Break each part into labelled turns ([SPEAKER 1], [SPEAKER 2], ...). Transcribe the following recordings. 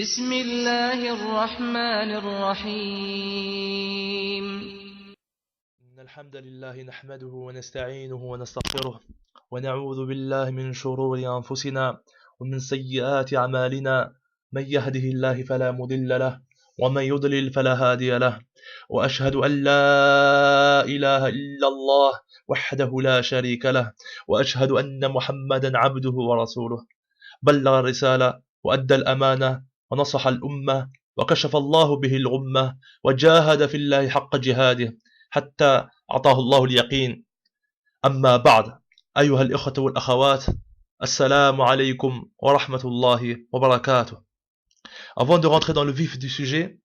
[SPEAKER 1] بسم الله الرحمن الرحيم
[SPEAKER 2] إن الحمد لله نحمده ونستعينه ونستغفره ونعوذ بالله من شرور أنفسنا ومن سيئات أعمالنا من يهده الله فلا مضل له ومن يضلل فلا هادي له وأشهد أن لا إله إلا الله وحده لا شريك له وأشهد أن محمدا عبده ورسوله بلغ الرسالة وأدى الأمانة ونصح الأمة وكشف الله به الغمة وجاهد في الله حق جهاده حتى أعطاه الله اليقين. أما بعد أيها الإخوة والأخوات السلام عليكم ورحمة الله وبركاته. Avant de rentrer dans le vif du sujet,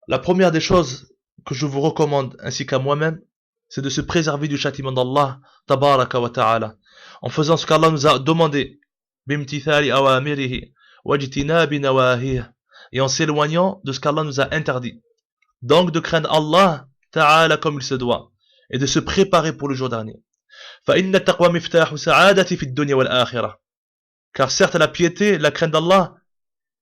[SPEAKER 2] la première des choses que je vous recommande ainsi qu'à moi-même, c'est de se préserver du châtiment d'Allah tabaraka wa ta'ala en faisant ce qu'Allah nous a demandé bimtithali awamirihi wajtinabi nawahih, et en s'éloignant de ce qu'Allah nous a interdit. Donc de craindre Allah ta'ala comme il se doit et de se préparer pour le jour dernier. فإن التقوى مفتاح سعادة في الدنيا والآخرة. Car certes la piété, la crainte d'Allah,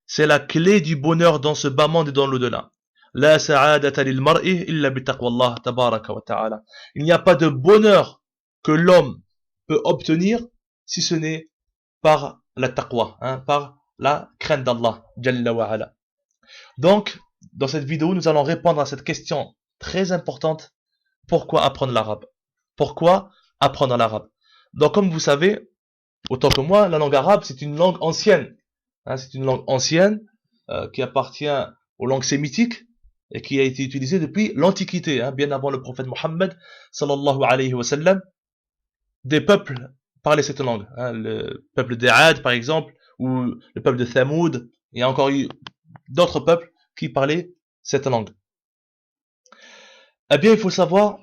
[SPEAKER 2] c'est la clé du bonheur dans ce bas monde et dans l'au-delà. لا سعادة للمرء إلا بتقوى الله تبارك وتعالى. Il n'y a pas de bonheur que l'homme peut obtenir si ce n'est par la taqwa, par la crainte d'Allah Jalla wa ala. Donc, dans cette vidéo, nous allons répondre à cette question très importante. Pourquoi apprendre l'arabe? Pourquoi apprendre l'arabe? Donc, comme vous savez, autant que moi, la langue arabe, c'est une langue ancienne. C'est une langue ancienne qui appartient aux langues sémitiques et qui a été utilisée depuis l'Antiquité, bien avant le prophète Mohammed sallallahu alayhi wa sallam. Des peuples parlaient cette langue. Le peuple des Ad, par exemple, ou le peuple de Thamoud. Il y a encore eu d'autres peuples qui parlaient cette langue. Eh bien, il faut savoir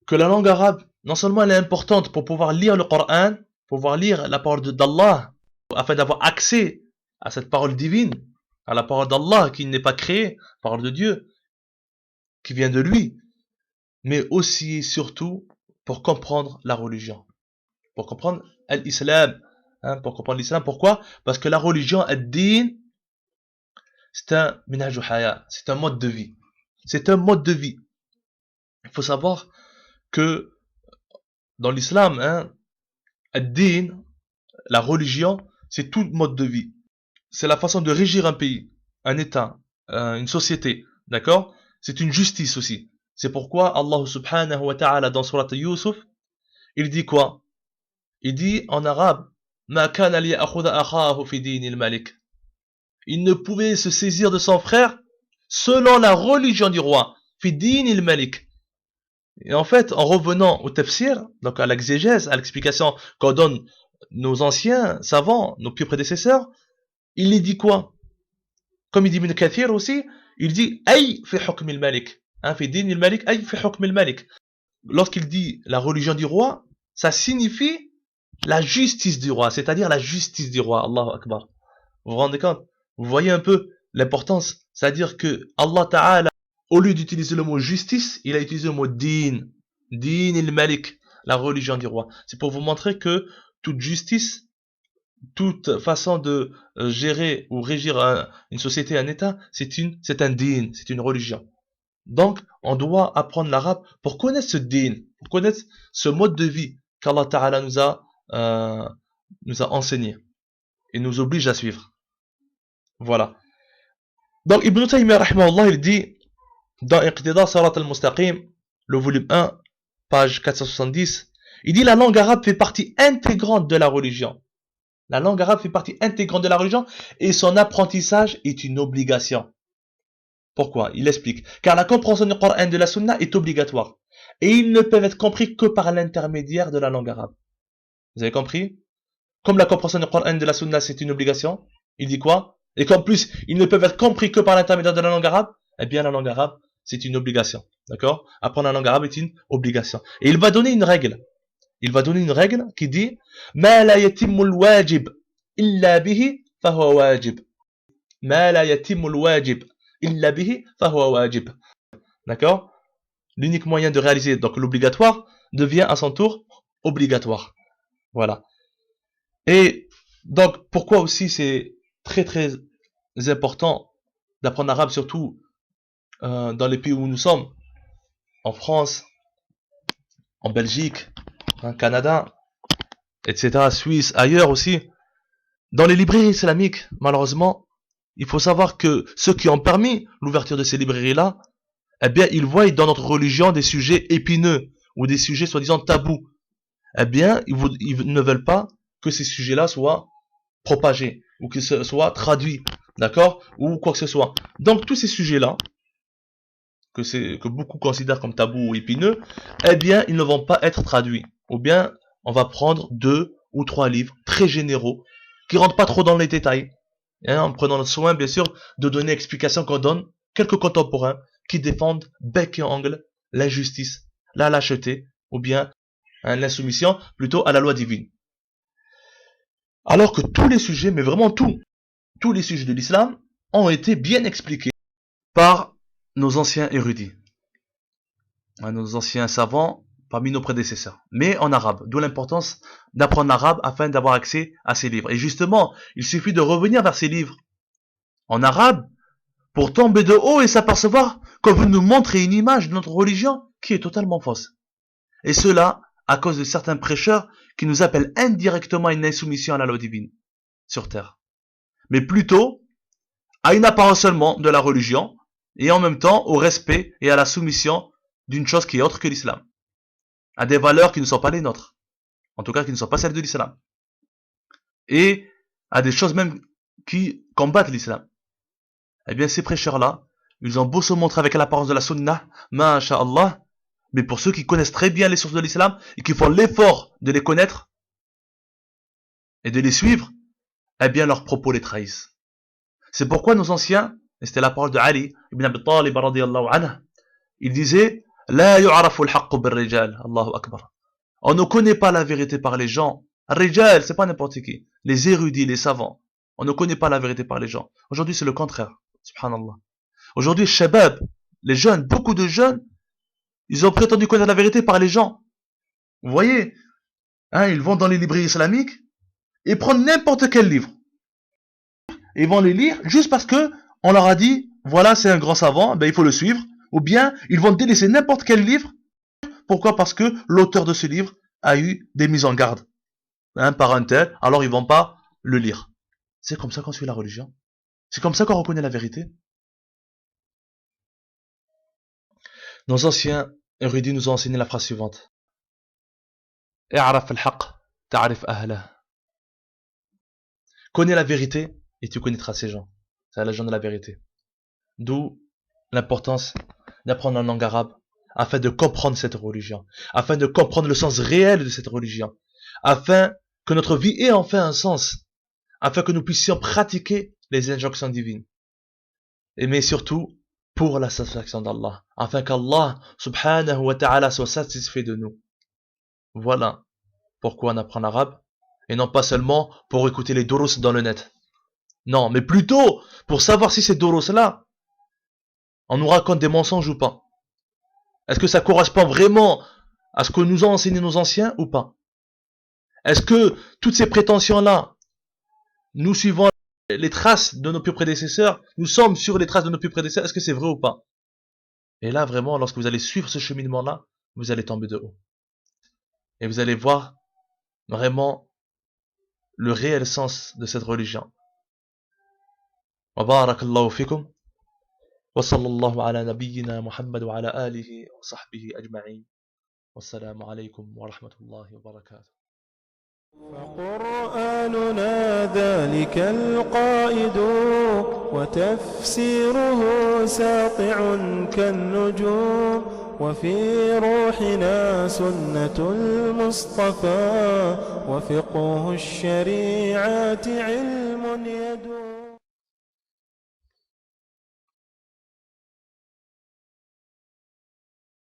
[SPEAKER 2] que la langue arabe, non seulement elle est importante pour pouvoir lire le Coran, pour pouvoir lire la parole d'Allah, afin d'avoir accès à cette parole divine, à la parole d'Allah qui n'est pas créée, parole de Dieu, qui vient de lui, mais aussi et surtout pour comprendre la religion, pour comprendre l'islam, pour comprendre l'islam. Pourquoi? Parce que la religion, ad-din, c'est un minhaj haya, c'est un mode de vie. C'est un mode de vie. Il faut savoir que dans l'islam, ad-din, la religion, c'est tout mode de vie. C'est la façon de régir un pays, un état, une société, d'accord? C'est une justice aussi. C'est pourquoi Allah subhanahu wa ta'ala dans surat Yusuf, il dit quoi? Il dit en arabe, Ma kana liya'khudha akhahu fi dinil malik. Il ne pouvait se saisir de son frère selon la religion du roi, fi dinil malik. Et en fait, en revenant au tafsir, donc à l'exégèse, à l'explication qu'en donnent nos anciens savants, nos pieux prédécesseurs, il les dit quoi? Comme il dit Ibn Kathir aussi, il dit Ay fi hukm al-malik. Fi din al-malik, ay fi hukm al-malik. Lorsqu'il dit la religion du roi, ça signifie la justice du roi, c'est-à-dire la justice du roi. Allahu Akbar. Vous vous rendez compte? Vous voyez un peu l'importance, c'est-à-dire que Allah Ta'ala, au lieu d'utiliser le mot justice, il a utilisé le mot din. Din al-malik, la religion du roi. C'est pour vous montrer que toute justice, toute façon de gérer ou régir une société, un état, c'est un din, c'est une religion. Donc, on doit apprendre l'arabe pour connaître ce din, pour connaître ce mode de vie qu'Allah Ta'ala nous a enseigné et nous oblige à suivre. Voilà. Donc, Ibn Taymiyyah, rahimahullah, il dit dans Iqtida Sirat al-Mustaqim, le volume 1, page 470, il dit la langue arabe fait partie intégrante de la religion. La langue arabe fait partie intégrante de la religion et son apprentissage est une obligation. Pourquoi? Il explique. Car la compréhension du Coran et de la Sunna est obligatoire. Et ils ne peuvent être compris que par l'intermédiaire de la langue arabe. Vous avez compris? Comme la compréhension du Coran et de la Sunna c'est une obligation, il dit quoi? Et qu'en plus, ils ne peuvent être compris que par l'intermédiaire de la langue arabe, eh bien la langue arabe c'est une obligation. D'accord? Apprendre la langue arabe est une obligation. Et il va donner une règle. Il va donner une règle qui dit Ma la yatimul wajib illa bihi fahuwa wajib. Ma la yatimul wajib illa bihi fahuwa wajib. D'accord? L'unique moyen de réaliser donc l'obligatoire devient à son tour obligatoire. Voilà. Et donc pourquoi aussi c'est très important d'apprendre l'arabe, surtout dans les pays où nous sommes, en France, en Belgique, Canada, etc., Suisse, ailleurs aussi. Dans les librairies islamiques, malheureusement, il faut savoir que ceux qui ont permis l'ouverture de ces librairies-là, eh bien, ils voient dans notre religion des sujets épineux ou des sujets soi-disant tabous. Eh bien, ils ne veulent pas que ces sujets-là soient propagés ou qu'ils soient traduits, d'accord, ou quoi que ce soit. Donc, tous ces sujets-là, que beaucoup considèrent comme tabous ou épineux, eh bien, ils ne vont pas être traduits. Ou bien, on va prendre 2 ou 3 livres très généraux qui rentrent pas trop dans les détails, en prenant le soin, bien sûr, de donner explications qu'on donne quelques contemporains qui défendent bec et ongle l'injustice, la lâcheté, ou bien l'insoumission, plutôt à la loi divine. Alors que tous les sujets, mais vraiment tous les sujets de l'islam ont été bien expliqués par nos anciens érudits, nos anciens savants parmi nos prédécesseurs, mais en arabe, d'où l'importance d'apprendre l'arabe afin d'avoir accès à ces livres. Et justement, il suffit de revenir vers ces livres en arabe pour tomber de haut et s'apercevoir qu'on veut nous montrer une image de notre religion qui est totalement fausse. Et cela à cause de certains prêcheurs qui nous appellent indirectement à une insoumission à la loi divine sur terre, mais plutôt à une apparence seulement de la religion et en même temps au respect et à la soumission d'une chose qui est autre que l'islam, à des valeurs qui ne sont pas les nôtres, en tout cas qui ne sont pas celles de l'islam, et à des choses même qui combattent l'islam. Eh bien, ces prêcheurs-là, ils ont beau se montrer avec l'apparence de la sunna, masha'Allah, mais pour ceux qui connaissent très bien les sources de l'islam et qui font l'effort de les connaître et de les suivre, eh bien, leurs propos les trahissent. C'est pourquoi nos anciens, et c'était la parole de Ali ibn Abi Talib radiyallahu anhu, il disait La yu'arafu al-haqqu bil-rijal, Allahu akbar. On ne connaît pas la vérité par les gens. Rijal, c'est pas n'importe qui. Les érudits, les savants. On ne connaît pas la vérité par les gens. Aujourd'hui, c'est le contraire. Subhanallah. Aujourd'hui, shabab, les jeunes, beaucoup de jeunes, ils ont prétendu connaître la vérité par les gens. Vous voyez, ils vont dans les librairies islamiques et prennent n'importe quel livre. Ils vont les lire juste parce que on leur a dit, voilà, c'est un grand savant, ben il faut le suivre. Ou bien, ils vont délaisser n'importe quel livre. Pourquoi? Parce que l'auteur de ce livre a eu des mises en garde par un tel, alors ils vont pas le lire. C'est comme ça qu'on suit la religion. C'est comme ça qu'on reconnaît la vérité. Nos anciens érudits nous ont enseigné la phrase suivante. I'araf al-haq, ta'arif ahlah. Connais la vérité et tu connaîtras ces gens. C'est la légende de la vérité. D'où l'importance d'apprendre la langue arabe afin de comprendre cette religion, afin de comprendre le sens réel de cette religion, afin que notre vie ait enfin un sens, afin que nous puissions pratiquer les injonctions divines. Et mais surtout, pour la satisfaction d'Allah, afin qu'Allah subhanahu wa ta'ala soit satisfait de nous. Voilà pourquoi on apprend l'arabe, et non pas seulement pour écouter les doros dans le net. Non, mais plutôt pour savoir si ces doros-là, on nous raconte des mensonges ou pas. Est-ce que ça correspond vraiment à ce que nous ont enseigné nos anciens ou pas? Est-ce que toutes ces prétentions-là, nous suivons les traces de nos plus prédécesseurs, nous sommes sur les traces de nos plus prédécesseurs, est-ce que c'est vrai ou pas? Et là, vraiment, lorsque vous allez suivre ce cheminement-là, vous allez tomber de haut. Et vous allez voir vraiment le réel sens de cette religion. Wa barakallahu fikum. وصلى الله على نبينا محمد وعلى آله وصحبه أجمعين والسلام عليكم ورحمة الله وبركاته.
[SPEAKER 3] فقرآننا ذلك القائد وتفسيره ساطع كالنجوم وفي روحنا سنة المصطفى وفقه الشريعة علم يدوم